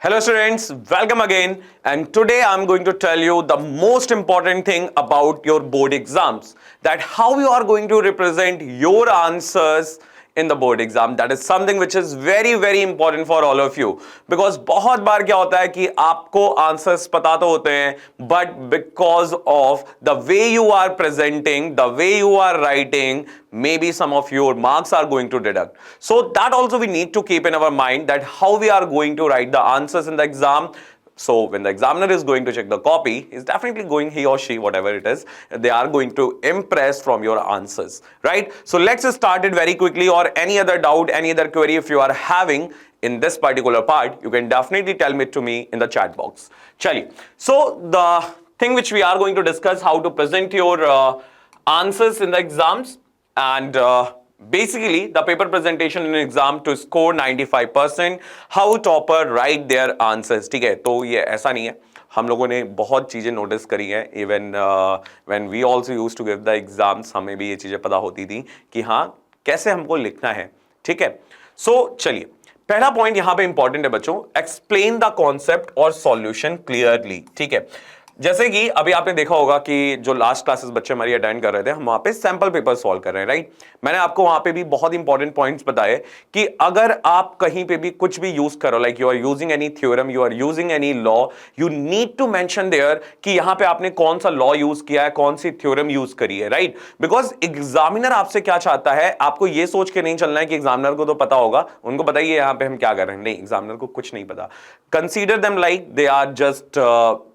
Hello students, welcome again, and today I'm going to tell you the most important thing about your board exams, that how you are going to represent your answers in the board exam. That is something which is very important for all of you, because बहुत बार क्या होता है कि आपको answers पता तो होते हैं, but because of the way you are presenting, the way you are writing, maybe some of your marks are going to deduct. So that also we need to keep in our mind, that how we are going to write the answers in the exam. So when the examiner is going to check the copy, he's definitely going, he or she, whatever it is, they are going to impress from your answers, right? So let's start it very quickly. Or any other doubt, any other query if you are having in this particular part, you can definitely tell me to me in the chat box. Chaliye. So the thing which we are going to discuss, how to present your answers in the exams, and basically the paper presentation in exam to score 95%, how topper write their answers. ठीक है, तो ये ऐसा नहीं है, हम लोगों ने बहुत चीजें नोटिस करी हैं. Even when we also used to give the exams, हमें भी ये चीजें पता होती थी कि हाँ कैसे हमको लिखना है. ठीक है, सो चलिए, पहला पॉइंट यहां पे इंपॉर्टेंट है बच्चों, एक्सप्लेन द कॉन्सेप्ट और सॉल्यूशन क्लियरली. ठीक है, जैसे कि अभी आपने देखा होगा कि जो लास्ट क्लासेस बच्चे हमारी अटेंड कर रहे थे, हम वहां पे सैंपल पेपर सॉल्व कर रहे हैं, राइट. मैंने आपको वहां पे भी बहुत इंपॉर्टेंट पॉइंट्स बताए कि अगर आप कहीं पे भी कुछ भी यूज करो, like you are using any theorem, you are using any law, you need to mention there कि यहां पे आपने कौन सा लॉ यूज किया है, कौन सी थ्योरम यूज करी है, राइट. बिकॉज एग्जामिनर आपसे क्या चाहता है, आपको ये सोच के नहीं चलना है कि एग्जामिनर को तो पता होगा, उनको बताइए यहां पे हम क्या कर रहे हैं. नहीं, एग्जामिनर को कुछ नहीं पता. Consider them like they are just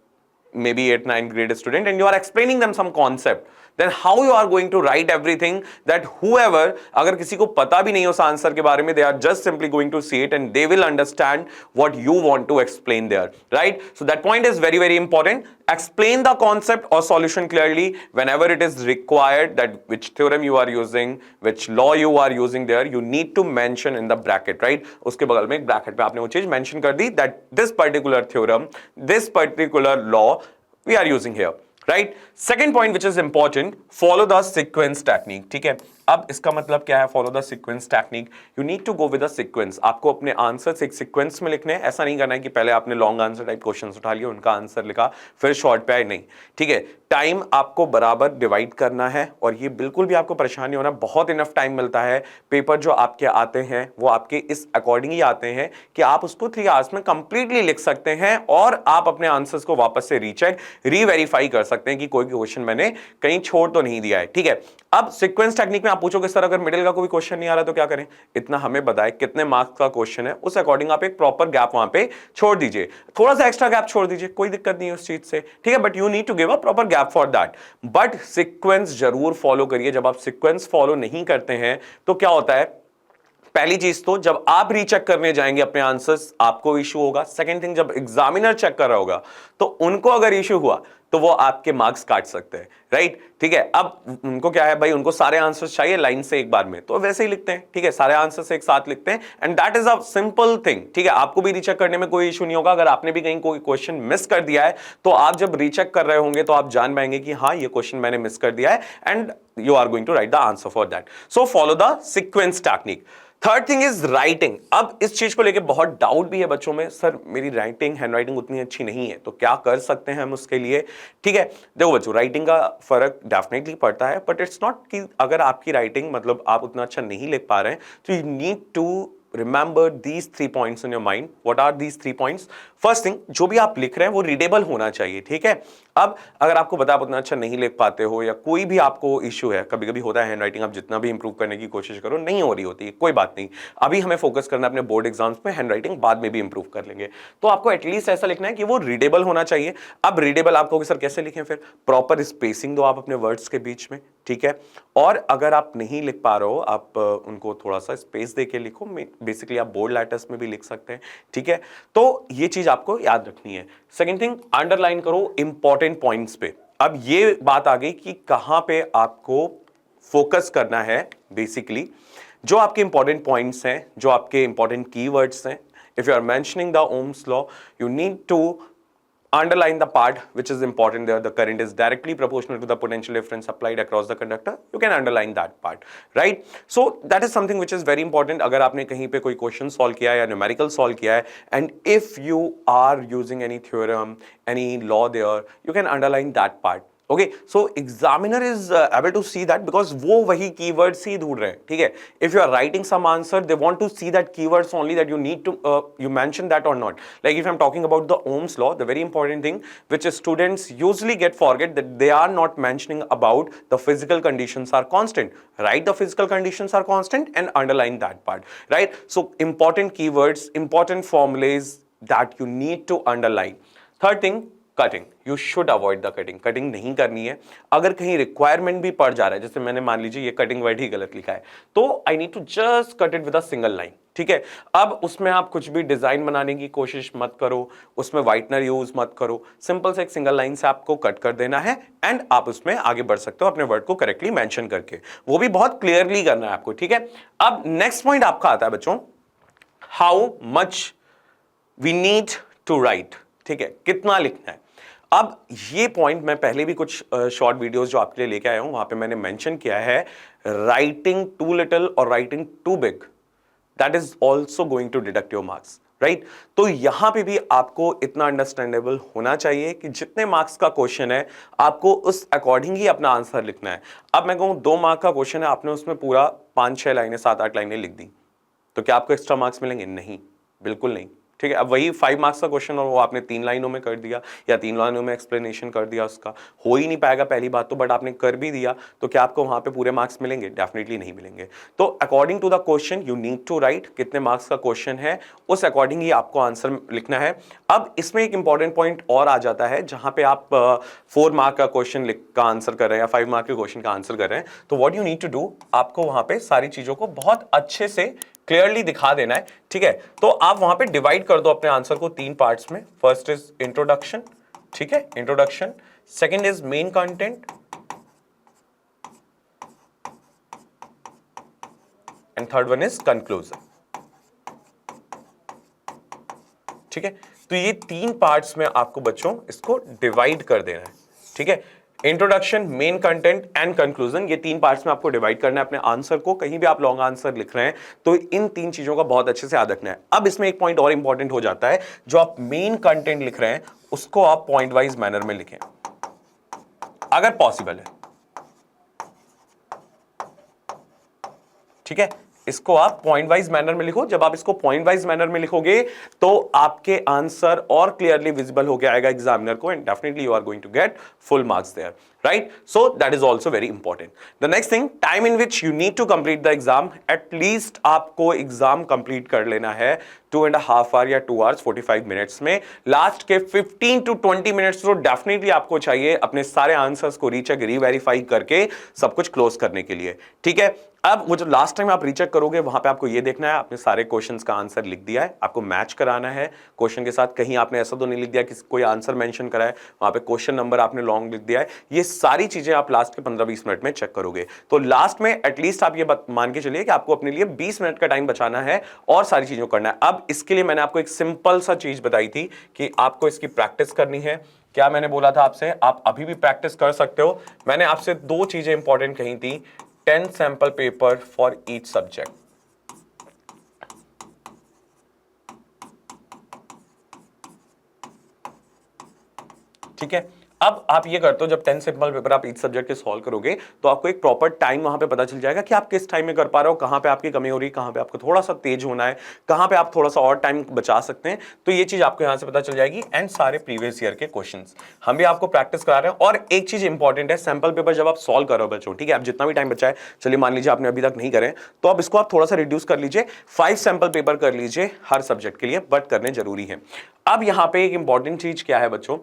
maybe 8th-9th grade student, and you are explaining them some concept. Then how you are going to write everything, that whoever, अगर किसी को पता भी नहीं उस आंसर के बारे में, they are just simply going to see it and they will understand what you want to explain there, right? So that point is very important. Explain the concept or solution clearly whenever it is required, that which theorem you are using, which law you are using there, you need to mention in the bracket, right? उसके बगल में एक bracket पे आपने वो चीज mention कर दी, that this particular theorem, this particular law we are using here. Right. Second point which is important, follow the sequence technique. ठीक है, अब इसका मतलब क्या है, follow the sequence technique. You need to go with the sequence. आपको अपने answers एक सीक्वेंस में लिखने हैं. ऐसा नहीं करना है कि पहले आपने लॉन्ग आंसर टाइप क्वेश्चंस उठा लिए, उनका आंसर लिखा, फिर शॉर्ट पे आए. नहीं, ठीक है, टाइम आपको बराबर डिवाइड करना है. और ये बिल्कुल भी आपको परेशानी होना, बहुत इनफ टाइम मिलता है. पेपर जो आपके आते हैं वो आपके इस अकॉर्डिंग ही आते हैं कि आप उसको 3 आवर्स में कंप्लीटली लिख सकते हैं, और आप अपने आंसर्स को वापस से रीचेक, रीवेरीफाई कर सकते हैं कि कोई क्वेश्चन मैंने कहीं छोड़ तो नहीं दिया है. ठीक है, अब सीक्वेंस टेक्निक में आप पूछोगे सर अगर मिडिल का कोई क्वेश्चन नहीं आ रहा तो क्या करें. इतना हमें बताए कितने मार्क्स का क्वेश्चन है, उस अकॉर्डिंग आप एक प्रॉपर गैप वहां पे छोड़ दीजिए, थोड़ा सा एक्स्ट्रा गैप छोड़ दीजिए, कोई दिक्कत नहीं है उस चीज से. ठीक है, but you need to give a proper gap for that. But sequence जरूर फॉलो करिए. जब आप सीक्वेंस फॉलो नहीं करते हैं तो क्या होता है, पहली चीज तो जब आप रीचेक करने जाएंगे अपने आंसर्स, आपको इशू होगा. सेकंड थिंग, जब एग्जामिनर चेक कर रहा होगा तो उनको अगर इशू हुआ तो वो आपके मार्क्स काट सकते हैं, राइट. ठीक है, अब उनको क्या है भाई, उनको सारे आंसर्स चाहिए लाइन से एक बार में, तो वैसे ही लिखते हैं. ठीक है, सारे आंसर्स एक साथ लिखते हैं, and that is a simple thing. ठीक है, आपको भी रीचेक करने में कोई इशू नहीं होगा. अगर आपने भी कहीं कोई क्वेश्चन मिस कर दिया है तो आप जब रीचेक कर रहे होंगे तो आप जान पाएंगे कि हाँ ये क्वेश्चन मैंने मिस कर दिया है, and you are going to write the answer for that. So follow the sequence technique. Third thing is writing. अब इस चीज को लेके बहुत डाउट भी है बच्चों में, सर मेरी राइटिंग, हैंड राइटिंग उतनी अच्छी नहीं है, तो क्या कर सकते हैं हम उसके लिए. ठीक है, देखो बच्चों, राइटिंग का फर्क डेफिनेटली पड़ता है, बट इट्स नॉट कि अगर आपकी राइटिंग मतलब आप उतना अच्छा नहीं लिख पा रहे हैं, तो you need to remember these 3 points in your mind. What are these 3 points? First thing, जो भी आप लिख रहे हैं वो रीडेबल होना चाहिए. ठीक है, अब अगर आपको पता आप उतना अच्छा नहीं लिख पाते हो, या कोई भी आपको इशू है, कभी कभी होता है हैंड राइटिंग, आप जितना भी इंप्रूव करने की कोशिश करो नहीं हो रही होती है, कोई बात नहीं. अभी हमें फोकस करना है अपने बोर्ड एग्जाम्स में, हैंड राइटिंग बाद में भी इंप्रूव कर लेंगे. तो आपको एटलीस्ट ऐसा लिखना है कि वो रीडेबल होना चाहिए. अब रीडेबल आपको सर कैसे लिखें, फिर प्रॉपर स्पेसिंग दो आप अपने वर्ड्स के बीच में. ठीक है, और अगर आप नहीं लिख पा रहे हो, आप उनको थोड़ा सा स्पेस देके लिखो. बेसिकली आप बोल्ड लेटर्स में भी लिख सकते हैं. ठीक है, तो ये चीज आपको याद रखनी है. सेकंड थिंग, अंडरलाइन करो इंपॉर्टेंट पॉइंट्स पे. अब ये बात आ गई कि कहां पे आपको फोकस करना है. बेसिकली जो आपके इंपॉर्टेंट पॉइंट्स हैं, जो आपके इंपॉर्टेंट कीवर्ड्स हैं, if you are mentioning the Ohm's law, you need to underline the part which is important there. The current is directly proportional to the potential difference applied across the conductor. You can underline that part, right? So that is something which is very important. अगर आपने कहीं पे कोई question solve किया है या numerical solve किया है, and if you are using any theorem, any law there, you can underline that part. Okay, so examiner is able to see that because वो वही keywords ही ढूंढ रहे हैं, ठीक है? If you are writing some answer, they want to see that keywords only, that you need to you mention that or not. Like if I'm talking about the Ohm's law, the very important thing which students usually get forget, that they are not mentioning about the physical conditions are constant. Write the physical conditions are constant and underline that part, right? So important keywords, important formulas that you need to underline. Third thing, cutting. You should avoid the cutting. Cutting नहीं करनी है. अगर कहीं requirement भी पड़ जा रहा है, जैसे मैंने मान लीजिए ये कटिंग वर्ड ही गलत लिखा है, तो I need to just cut it with a single line, ठीक है? अब उसमें आप कुछ भी डिजाइन बनाने की कोशिश मत करो, उसमें व्हाइटनर यूज मत करो, सिंपल से एक सिंगल लाइन से आपको कट कर देना है एंड आप उसमें आगे बढ़ सकते हो अपने वर्ड को करेक्टली मेंशन करके. वो भी बहुत क्लियरली करना है आपको, ठीक है? अब नेक्स्ट पॉइंट आपका आता है बच्चों, how much we need to write, ठीक है? कितना लिखना है. अब ये पॉइंट मैं पहले भी कुछ शॉर्ट वीडियोस जो आपके लिए लेके आया हूं, वहां पे मैंने मेंशन किया है, राइटिंग टू लिटिल और writing too big, that is also going to deduct your marks, right? तो यहां पे भी आपको इतना अंडरस्टैंडेबल होना चाहिए कि जितने मार्क्स का क्वेश्चन है आपको उस अकॉर्डिंग ही अपना आंसर लिखना है. अब मैं कहूं 2 मार्क का क्वेश्चन है, आपने उसमें पूरा 5-6 लाइनें 7-8 लाइनें लिख दी, तो क्या आपको एक्स्ट्रा मार्क्स मिलेंगे? नहीं, बिल्कुल नहीं, ठीक है? अब वही 5 मार्क्स का क्वेश्चन और वो आपने 3 लाइनों में कर दिया या 3 लाइनों में एक्सप्लेनेशन कर दिया, उसका हो ही नहीं पाएगा पहली बात तो, बट आपने कर भी दिया, तो क्या आपको वहां पे पूरे मार्क्स मिलेंगे? डेफिनेटली नहीं मिलेंगे. तो according to the question you need to write, कितने मार्क्स का क्वेश्चन है उस अकॉर्डिंग ही आपको आंसर लिखना है. अब इसमें एक इंपॉर्टेंट पॉइंट और आ जाता है, जहां पे आप 4 मार्क का क्वेश्चन का आंसर कर रहे हैं या 5 मार्क के क्वेश्चन का आंसर कर रहे हैं, तो what you need to do, आपको वहां पे सारी चीजों को बहुत अच्छे से क्लियरली दिखा देना है, ठीक है? तो आप वहां पे डिवाइड कर दो अपने आंसर को 3 पार्ट्स में. फर्स्ट इज इंट्रोडक्शन, ठीक है? Introduction. Second is main content and third one is conclusion, ठीक है? तो ये 3 पार्ट्स में आपको बच्चों इसको डिवाइड कर देना है, ठीक है? Introduction, main content and conclusion, ये 3 पार्ट्स में आपको डिवाइड करना है अपने आंसर को. कहीं भी आप लॉन्ग आंसर लिख रहे हैं तो इन 3 चीजों का बहुत अच्छे से याद रखना है. अब इसमें एक पॉइंट और इंपॉर्टेंट हो जाता है, जो आप मेन कंटेंट लिख रहे हैं उसको आप पॉइंट वाइज मैनर में लिखें अगर पॉसिबल है, ठीक है? इसको आप पॉइंट वाइज मैनर में लिखो. जब आप इसको पॉइंट वाइज मैनर में लिखोगे तो आपके आंसर और क्लियरली विजिबल होकर आएगा एग्जामिनर को, and definitely you are going to get full marks there, right? So that is also very important. The next thing, time in which you need to complete the exam. At least आपको exam complete कर लेना है 2.5 our या 2 hours 45 minutes में. Last के 15 to 20 minutes तो definitely आपको चाहिए अपने सारे आंसर्स को रीचेक रीवेरीफाई करके सब कुछ क्लोज करने के लिए, ठीक है? अब वो जो लास्ट टाइम आप रीचेक करोगे वहां पे आपको ये देखना है आपने सारे क्वेश्चंस का आंसर लिख दिया है, आपको मैच कराना है क्वेश्चन के साथ. कहीं आपने ऐसा तो नहीं लिख दिया कि कोई आंसर मेंशन करा है, वहां पे क्वेश्चन नंबर आपने लॉन्ग लिख दिया है. ये सारी चीजें आप लास्ट के 15-20 मिनट में चेक करोगे. तो लास्ट में एटलीस्ट आप ये मान के चलिए कि आपको अपने लिए 20 मिनट का टाइम बचाना है और सारी चीजों को करना है. अब इसके लिए मैंने आपको एक सिंपल सा चीज बताई थी कि आपको इसकी प्रैक्टिस करनी है. क्या मैंने बोला था आपसे? आप अभी भी प्रैक्टिस कर सकते हो. मैंने आपसे 2 चीजें इंपॉर्टेंट कही थी, 10 sample paper for each subject, ठीक है? अब आप ये करते हो, जब 10 सिंपल पेपर आप इच सब्जेक्ट के सॉल्व करोगे तो आपको एक प्रॉपर टाइम वहां पे पता चल जाएगा कि आप किस टाइम में कर पा रहे हो, कहां पे आपकी कमी हो रही है, कहां पे आपको थोड़ा सा तेज होना है, कहां पे आप थोड़ा सा और टाइम बचा सकते हैं. तो ये चीज आपको यहां से पता चल जाएगी. एंड सारे प्रीवियस ईयर के क्वेश्चंस हम भी आपको प्रैक्टिस करा रहे हैं. और एक चीज इंपॉर्टेंट है, सैंपल पेपर जब आप सॉल्व करो बच्चों, ठीक है? आप जितना भी टाइम बचा है, चलिए मान लीजिए आपने अभी तक नहीं करे तो अब इसको आप थोड़ा सा रिड्यूस कर लीजिए, 5 सैंपल पेपर कर लीजिए हर सब्जेक्ट के लिए, बट करने जरूरी है. अब यहां पे एक इंपॉर्टेंट चीज क्या है बच्चों,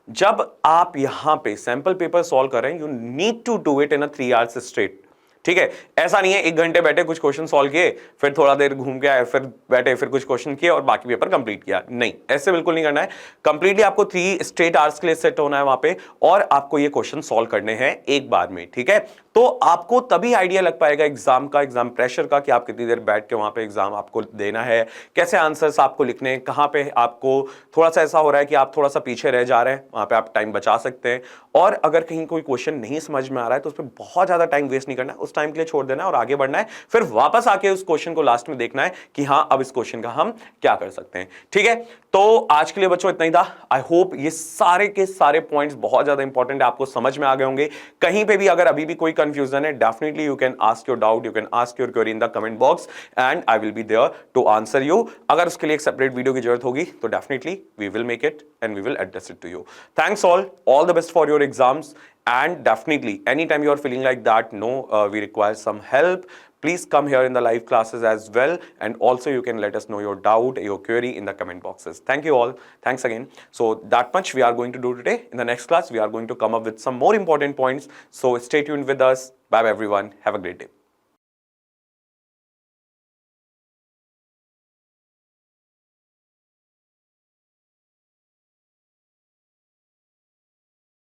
जब आप यहां पे सैंपल पेपर सॉल्व कर रहे हैं, you need to do it in a 3 hours straight. ठीक है, ऐसा नहीं है 1 घंटे बैठे कुछ क्वेश्चन सॉल्व किए, फिर थोड़ा देर घूम के आए, फिर बैठे, फिर कुछ क्वेश्चन किए और बाकी पेपर कंप्लीट किया। नहीं, ऐसे बिल्कुल नहीं करना है। कंप्लीटली आपको 3 स्ट्रेट आवर्स के लिए सेट होना है वहां पे, और आपको ये क्वेश्चन सॉल्व करने हैं एक बार में। ठीक है, तो आपको तभी आइडिया लग पाएगा एग्जाम का, एग्जाम प्रेशर का, कि आप कितनी देर बैठ के वहां पे एग्जाम आपको देना है, कैसे आंसर्स आपको लिखने हैं, कहां पे आपको थोड़ा सा ऐसा हो रहा है कि आप थोड़ा सा पीछे रह जा रहे हैं, वहां पे आप टाइम बचा सकते हैं। और अगर कहीं कोई क्वेश्चन नहीं समझ में आ रहा है तो उस पर बहुत ज्यादा टाइम वेस्ट नहीं करना है, उस टाइम के लिए छोड़ देना है और आगे बढ़ना है। फिर वापस आके उस क्वेश्चन को लास्ट में देखना है कि हाँ, अब इस क्वेश्चन का हम क्या कर सकते हैं। ठीक है, तो आज के लिए बच्चों इतना ही था। आई होप ये सारे के सारे पॉइंट्स बहुत ज्यादा इंपॉर्टेंट है, आपको समझ में आ गए होंगे। कहीं पे भी अगर अभी भी कोई कंफ्यूजन है, definitely you can ask your doubt, you can ask your query in the comment box and I will be there to answer you. अगर उसके लिए एक सेपरेट वीडियो की जरूरत होगी तो definitely we will make it and we will address it to you. Thanks all the best for your exams, and definitely anytime you are feeling like that, no, we require some help, please come here in the live classes as well, and also you can let us know your doubt, your query in the comment boxes. Thank you all, thanks again. So that much we are going to do today. In the next class we are going to come up with some more important points, so stay tuned with us. Bye everyone, have a great day.